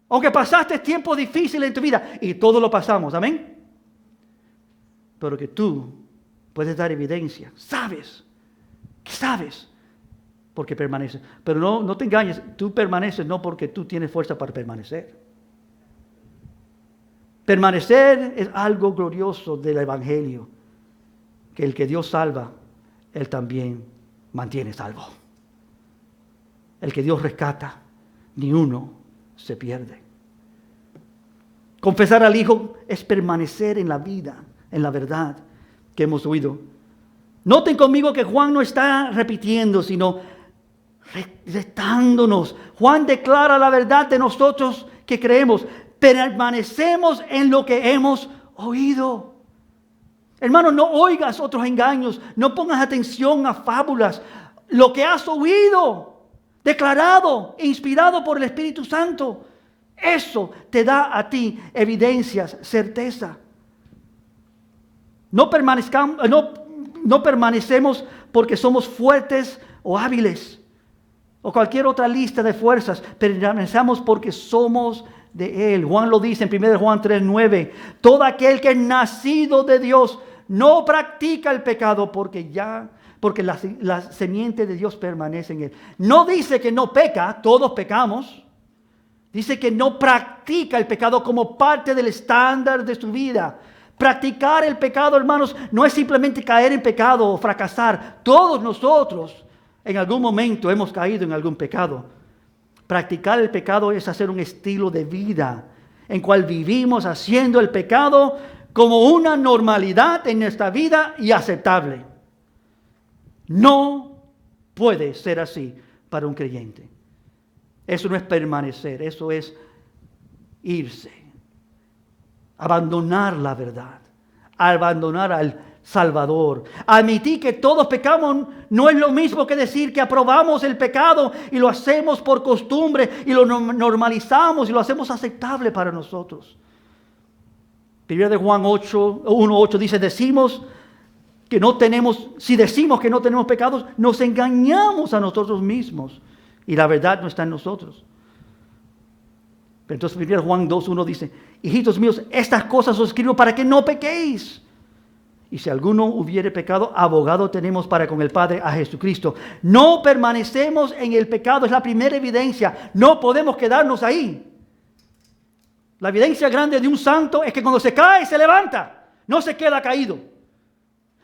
aunque pasaste tiempos difíciles en tu vida, y todos lo pasamos, amén, pero que tú puedes dar evidencia, sabes, porque permaneces. Pero no te engañes, tú permaneces no porque tú tienes fuerza para permanecer. Permanecer es algo glorioso del Evangelio. que el que Dios salva, Él también mantiene salvo. El que Dios rescata, ni uno se pierde. Confesar al Hijo es permanecer en la vida, en la verdad que hemos oído. Noten conmigo que Juan no está repitiendo, sino retándonos. Juan declara la verdad de nosotros que creemos. Permanecemos en lo que hemos oído. Hermano, no oigas otros engaños, no pongas atención a fábulas. Lo que has oído, declarado, inspirado por el Espíritu Santo, eso te da a ti evidencias, certeza. No permanecemos porque somos fuertes o hábiles, o cualquier otra lista de fuerzas. Permanecemos porque somos de Él. Juan lo dice en 1 Juan 3:9. Todo aquel que es nacido de Dios no practica el pecado porque la semiente de Dios permanece en él. No dice que no peca, todos pecamos. Dice que no practica el pecado como parte del estándar de su vida. Practicar el pecado, hermanos, no es simplemente caer en pecado o fracasar. Todos nosotros en algún momento hemos caído en algún pecado. Practicar el pecado es hacer un estilo de vida en cual vivimos haciendo el pecado como una normalidad en nuestra vida y aceptable. No puede ser así para un creyente. Eso no es permanecer, eso es irse. Abandonar la verdad, abandonar al Salvador. Admitir que todos pecamos no es lo mismo que decir que aprobamos el pecado y lo hacemos por costumbre y lo normalizamos y lo hacemos aceptable para nosotros. 1 Juan 1:8 dice, si decimos que no tenemos pecados, nos engañamos a nosotros mismos y la verdad no está en nosotros. Pero entonces 1 Juan 2:1 dice, hijitos míos, estas cosas os escribo para que no pequéis. Y si alguno hubiere pecado, abogado tenemos para con el Padre, a Jesucristo. No permanecemos en el pecado, es la primera evidencia. No podemos quedarnos ahí. La evidencia grande de un santo es que cuando se cae, se levanta. No se queda caído.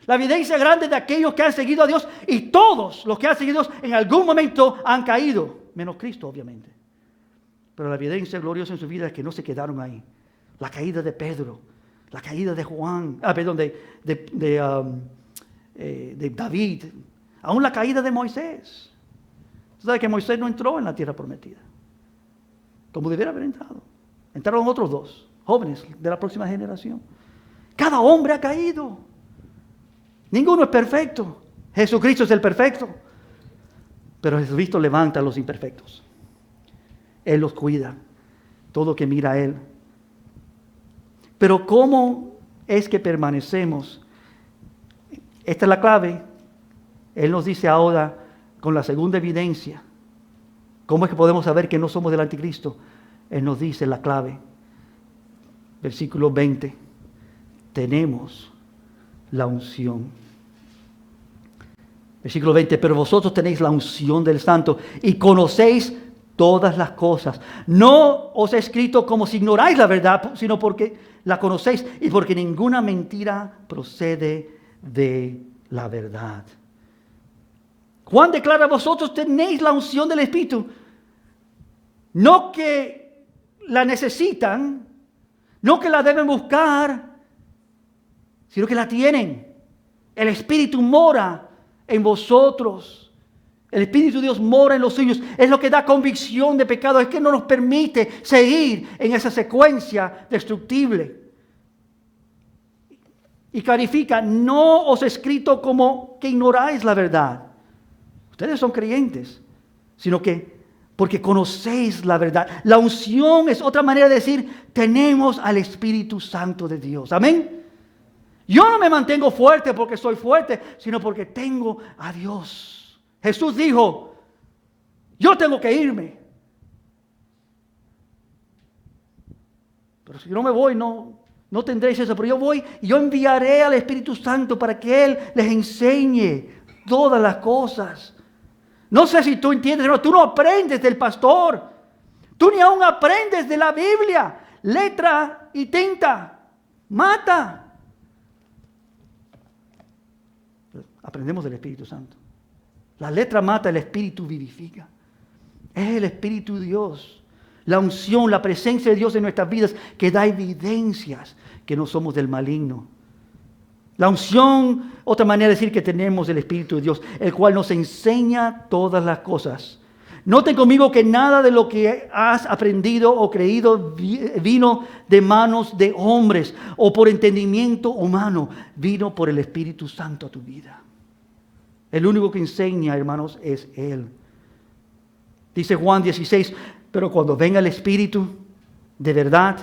La evidencia grande de aquellos que han seguido a Dios, y todos los que han seguido a Dios en algún momento han caído. Menos Cristo, obviamente. Pero la evidencia gloriosa en su vida es que no se quedaron ahí. La caída de Pedro, la caída de Juan, de David, aún la caída de Moisés. Usted sabe que Moisés no entró en la tierra prometida, como debiera haber entrado. Entraron otros 2 jóvenes de la próxima generación. Cada hombre ha caído. Ninguno es perfecto. Jesucristo es el perfecto. Pero Jesucristo levanta a los imperfectos. Él los cuida. Todo que mira a Él. Pero ¿cómo es que permanecemos? Esta es la clave. Él nos dice ahora con la segunda evidencia. ¿Cómo es que podemos saber que no somos del anticristo? Él nos dice la clave. Versículo 20. Tenemos la unción. Versículo 20. Pero vosotros tenéis la unción del Santo y conocéis todas las cosas. No os he escrito como si ignoráis la verdad, sino porque la conocéis y porque ninguna mentira procede de la verdad. Juan declara, vosotros tenéis la unción del Espíritu. No que la necesitan, no que la deben buscar, sino que la tienen. El Espíritu mora en vosotros. El Espíritu de Dios mora en los suyos. Es lo que da convicción de pecado. Es que no nos permite seguir en esa secuencia destructible. Y clarifica, no os he escrito como que ignoráis la verdad. Ustedes son creyentes, sino que porque conocéis la verdad. La unción es otra manera de decir, tenemos al Espíritu Santo de Dios. Amén. Yo no me mantengo fuerte porque soy fuerte, sino porque tengo a Dios. Jesús dijo, yo tengo que irme. Pero si no me voy, no tendréis eso. Pero yo voy y yo enviaré al Espíritu Santo para que Él les enseñe todas las cosas. No sé si tú entiendes, pero tú no aprendes del pastor. Tú ni aún aprendes de la Biblia. Letra y tinta. Mata. aprendemos del Espíritu Santo. La letra mata, el Espíritu vivifica. Es el Espíritu de Dios, la unción, la presencia de Dios en nuestras vidas que da evidencias que no somos del maligno. La unción, otra manera de decir que tenemos el Espíritu de Dios, el cual nos enseña todas las cosas. Noten conmigo que nada de lo que has aprendido o creído vino de manos de hombres o por entendimiento humano, vino por el Espíritu Santo a tu vida. El único que enseña, hermanos, es Él. Dice Juan 16, pero cuando venga el Espíritu de verdad,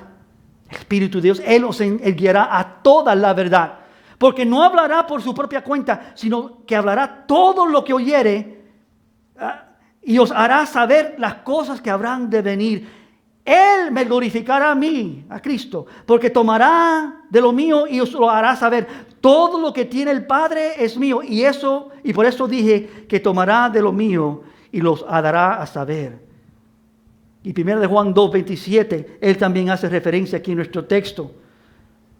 Espíritu de Dios, Él os guiará a toda la verdad. Porque no hablará por su propia cuenta, sino que hablará todo lo que oyere y os hará saber las cosas que habrán de venir. Él me glorificará a mí, a Cristo, porque tomará de lo mío y os lo hará saber. Todo lo que tiene el Padre es mío, y por eso dije que tomará de lo mío y los dará a saber. Y 1 de Juan 2:27, él también hace referencia aquí en nuestro texto.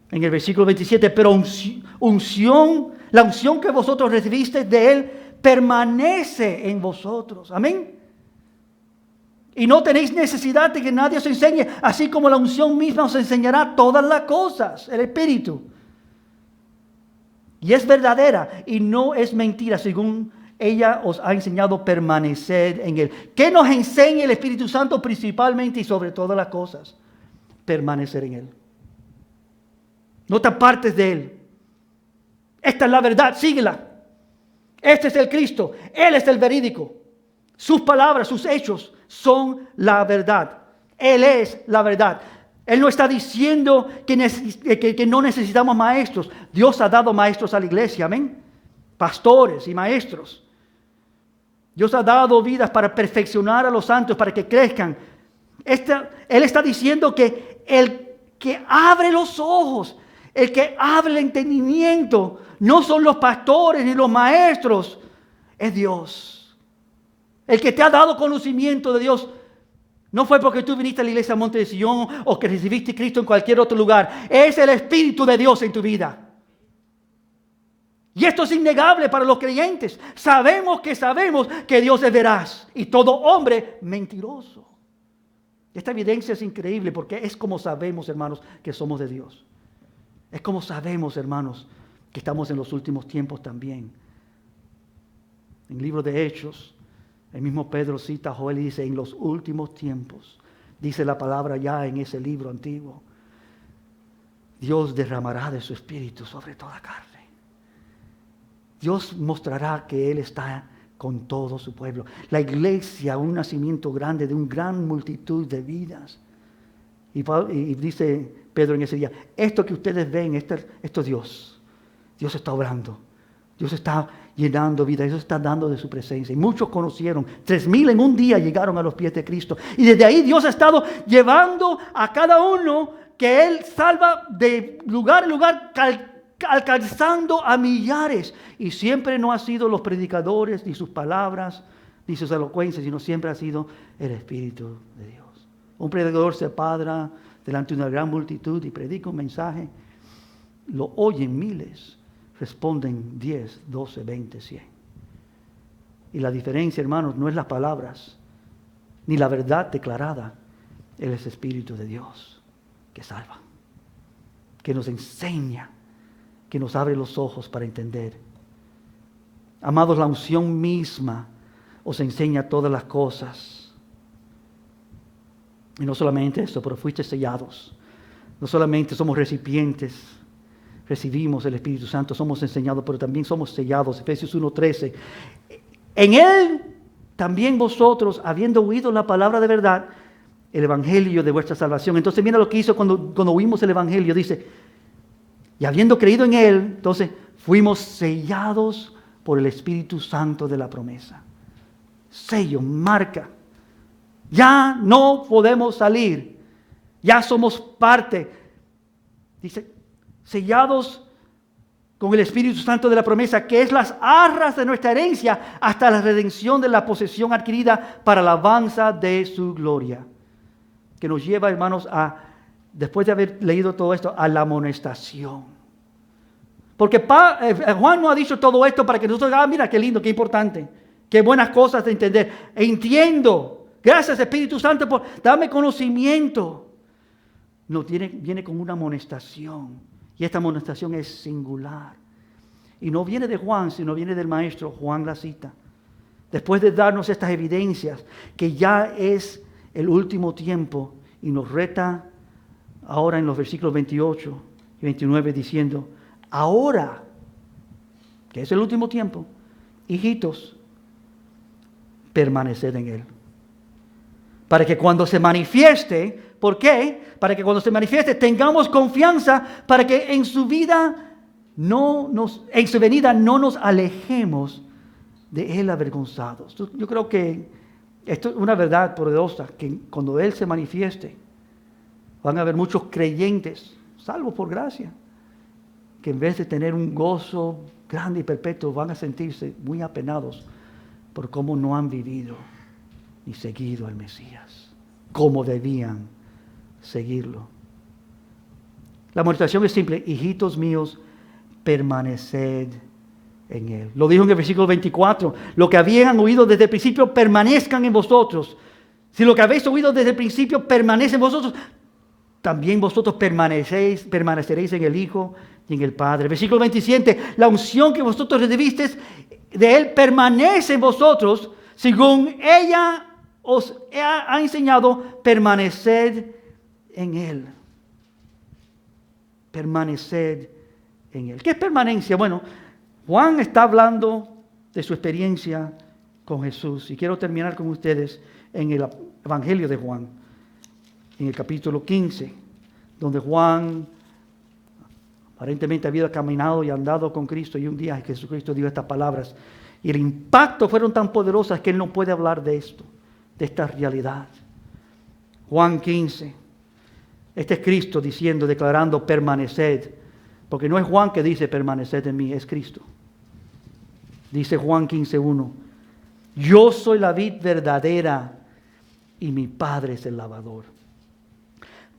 En el versículo 27, pero la unción que vosotros recibisteis de Él permanece en vosotros. Amén. Y no tenéis necesidad de que nadie os enseñe, así como la unción misma os enseñará todas las cosas, el Espíritu. Y es verdadera y no es mentira, según ella os ha enseñado a permanecer en Él. ¿Qué nos enseña el Espíritu Santo principalmente y sobre todas las cosas? Permanecer en Él. No te apartes de Él. Esta es la verdad, síguela. Este es el Cristo, Él es el verídico. Sus palabras, sus hechos son la verdad. Él es la verdad. Él no está diciendo que no necesitamos maestros. Dios ha dado maestros a la iglesia, amén. Pastores y maestros. Dios ha dado vidas para perfeccionar a los santos, para que crezcan. Él está diciendo que el que abre los ojos, el que abre el entendimiento, no son los pastores ni los maestros, es Dios. El que te ha dado conocimiento de Dios no fue porque tú viniste a la iglesia Monte de Sion o que recibiste a Cristo en cualquier otro lugar. Es el Espíritu de Dios en tu vida. Y esto es innegable para los creyentes. Sabemos que Dios es veraz y todo hombre mentiroso. Esta evidencia es increíble porque es como sabemos, hermanos, que somos de Dios. Es como sabemos, hermanos, que estamos en los últimos tiempos también. En el libro de Hechos, el mismo Pedro cita a Joel y dice, en los últimos tiempos, dice la palabra ya en ese libro antiguo, Dios derramará de su espíritu sobre toda carne. Dios mostrará que Él está con todo su pueblo. La iglesia, un nacimiento grande de una gran multitud de vidas. Y dice Pedro en ese día, esto que ustedes ven, esto es Dios. Dios está obrando. Dios está llenando vida. Dios está dando de su presencia. Y muchos conocieron. 3,000 en un día llegaron a los pies de Cristo. Y desde ahí Dios ha estado llevando a cada uno que Él salva de lugar en lugar, alcanzando a millares. Y siempre no ha sido los predicadores, ni sus palabras, ni sus elocuencias, sino siempre ha sido el Espíritu de Dios. Un predicador se padra delante de una gran multitud y predica un mensaje. Lo oyen miles, responden 10, 12, 20, 100. Y la diferencia, hermanos, no es las palabras, ni la verdad declarada. Él es Espíritu de Dios que salva, que nos enseña, que nos abre los ojos para entender. Amados, la unción misma os enseña todas las cosas. Y no solamente eso, pero fuiste sellados. No solamente somos recipientes, recibimos el Espíritu Santo, somos enseñados, pero también somos sellados. Efesios 1:13. En Él también vosotros, habiendo oído la palabra de verdad, el evangelio de vuestra salvación. Entonces mira lo que hizo cuando oímos el evangelio. Dice, y habiendo creído en Él, entonces fuimos sellados por el Espíritu Santo de la promesa. Sello, marca. Ya no podemos salir. Ya somos parte. Dice, sellados con el Espíritu Santo de la promesa, que es las arras de nuestra herencia hasta la redención de la posesión adquirida para la alabanza de su gloria. Que nos lleva, hermanos, después de haber leído todo esto, a la amonestación. Porque Juan no ha dicho todo esto para que nosotros, mira qué lindo, qué importante, qué buenas cosas de entender. Entiendo. Gracias Espíritu Santo por darme conocimiento. No, viene con una amonestación. Y esta amonestación es singular. Y no viene de Juan, sino viene del maestro. Juan la cita. Después de darnos estas evidencias, que ya es el último tiempo, y nos reta ahora en los versículos 28 y 29 diciendo, ahora, que es el último tiempo, hijitos, permaneced en Él. Para que cuando se manifieste, ¿por qué? Para que cuando se manifieste tengamos confianza, para que en su venida no nos alejemos de Él avergonzados. Yo creo que esto es una verdad poderosa, que cuando Él se manifieste, van a haber muchos creyentes, salvos por gracia, que en vez de tener un gozo grande y perpetuo, van a sentirse muy apenados por cómo no han vivido ni seguido al Mesías, como debían seguirlo. La amonestación es simple: hijitos míos, permaneced en Él. Lo dijo en el versículo 24, lo que habían oído desde el principio permanezcan en vosotros. Si lo que habéis oído desde el principio permanece en vosotros, también vosotros permaneceréis en el Hijo y en el Padre. Versículo 27, la unción que vosotros recibisteis de Él permanece en vosotros, según ella os ha enseñado, permaneced en Él. Permaneced en Él. ¿Qué es permanencia? Bueno, Juan está hablando de su experiencia con Jesús. Y quiero terminar con ustedes en el Evangelio de Juan, en el capítulo 15, donde Juan aparentemente había caminado y andado con Cristo, y un día Jesucristo dijo estas palabras. Y el impacto fueron tan poderosas que él no puede hablar de esto, de esta realidad. Juan 15. Este es Cristo diciendo, declarando, permaneced. Porque no es Juan que dice permaneced en mí, es Cristo. Dice Juan 15:1. Yo soy la vid verdadera y mi Padre es el labrador.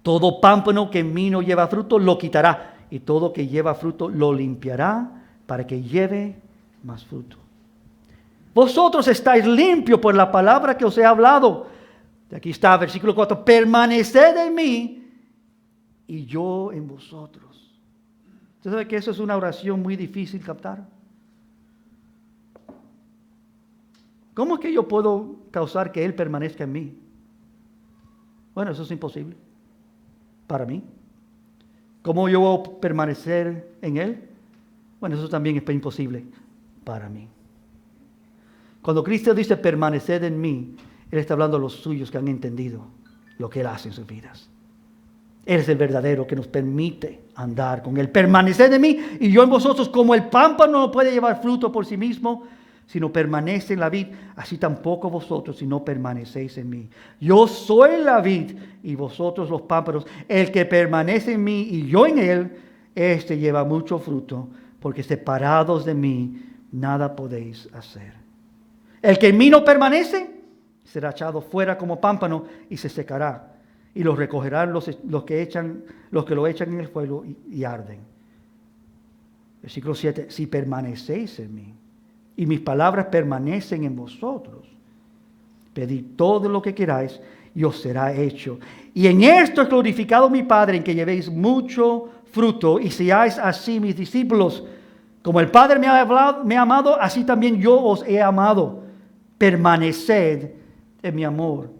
Todo pámpano que en mí no lleva fruto lo quitará, y todo que lleva fruto lo limpiará para que lleve más fruto. Vosotros estáis limpios por la palabra que os he hablado. De aquí está, versículo 4. Permaneced en mí y yo en vosotros. ¿Usted sabe que eso es una oración muy difícil captar? ¿Cómo es que yo puedo causar que Él permanezca en mí? Bueno, eso es imposible para mí. ¿Cómo yo voy a permanecer en Él? Bueno, eso también es imposible para mí. Cuando Cristo dice permaneced en mí, Él está hablando a los suyos que han entendido lo que Él hace en sus vidas. Él es el verdadero que nos permite andar con Él. Permaneced en mí y yo en vosotros. Como el pámpano no puede llevar fruto por sí mismo, sino permanece en la vid, así tampoco vosotros, si no permanecéis en mí. Yo soy la vid y vosotros los pámpanos. El que permanece en mí y yo en él, este lleva mucho fruto, porque separados de mí nada podéis hacer. El que en mí no permanece, será echado fuera como pámpano y se secará. Y los recogerán los que lo echan en el fuego y arden. Versículo 7. Si permanecéis en mí y mis palabras permanecen en vosotros, pedid todo lo que queráis y os será hecho. Y en esto es glorificado mi Padre, en que llevéis mucho fruto y seáis así mis discípulos. Como el Padre me ha amado, así también yo os he amado. Permaneced en mi amor.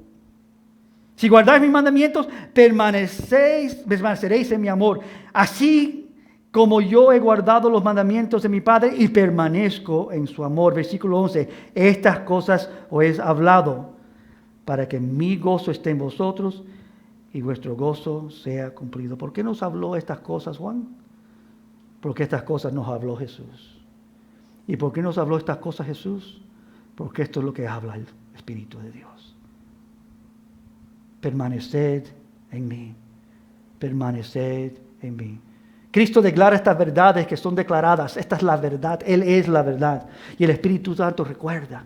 Si guardáis mis mandamientos, permaneceréis en mi amor. Así como yo he guardado los mandamientos de mi Padre y permanezco en su amor. Versículo 11. Estas cosas os he hablado para que mi gozo esté en vosotros y vuestro gozo sea cumplido. ¿Por qué nos habló estas cosas, Juan? Porque estas cosas nos habló Jesús. ¿Y por qué nos habló estas cosas Jesús? Porque esto es lo que habla el Espíritu de Dios. Permaneced en mí. Permaneced en mí. Cristo declara estas verdades que son declaradas. Esta es la verdad. Él es la verdad. Y el Espíritu Santo recuerda,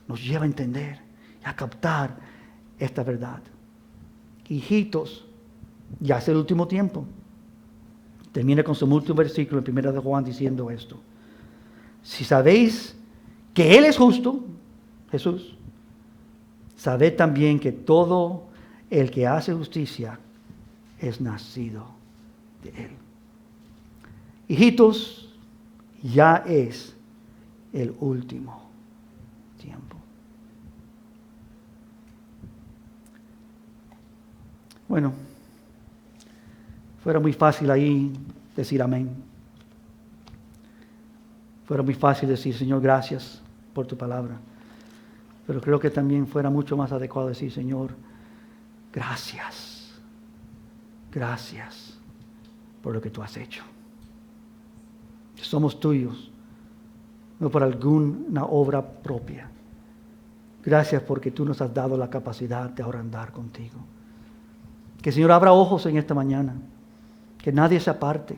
nos lleva a entender y a captar esta verdad. Hijitos, ya es el último tiempo. Termina con su último versículo en 1 de Juan diciendo esto. Si sabéis que Él es justo, Jesús, sabed también que todo el que hace justicia es nacido de Él. Hijitos, ya es el último tiempo. Bueno, fuera muy fácil ahí decir amén. Fuera muy fácil decir, Señor, gracias por tu palabra. Pero creo que también fuera mucho más adecuado decir, Señor, gracias. Gracias por lo que tú has hecho. Somos tuyos, no por alguna obra propia. Gracias porque tú nos has dado la capacidad de ahora andar contigo. Que el Señor abra ojos en esta mañana. Que nadie se aparte.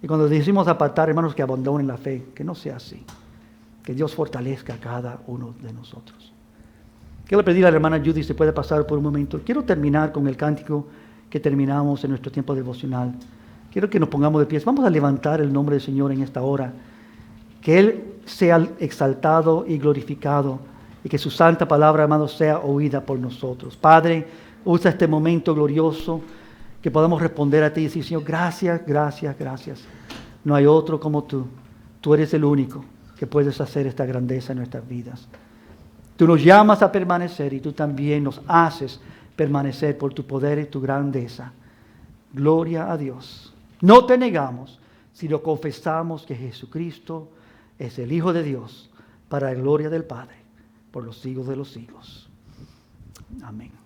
Y cuando decimos apartar, hermanos, que abandonen la fe. Que no sea así. Que Dios fortalezca a cada uno de nosotros. Quiero pedir a la hermana Judy si puede pasar por un momento. Quiero terminar con el cántico que terminamos en nuestro tiempo devocional. Quiero que nos pongamos de pies. Vamos a levantar el nombre del Señor en esta hora. Que Él sea exaltado y glorificado. Y que su santa palabra, hermanos, sea oída por nosotros. Padre, usa este momento glorioso que podamos responder a ti y decir, Señor, gracias, gracias, gracias. No hay otro como tú. Tú eres el único que puedes hacer esta grandeza en nuestras vidas. Tú nos llamas a permanecer y tú también nos haces permanecer por tu poder y tu grandeza. Gloria a Dios. No te negamos, sino confesamos que Jesucristo es el Hijo de Dios para la gloria del Padre, por los siglos de los siglos. Amén.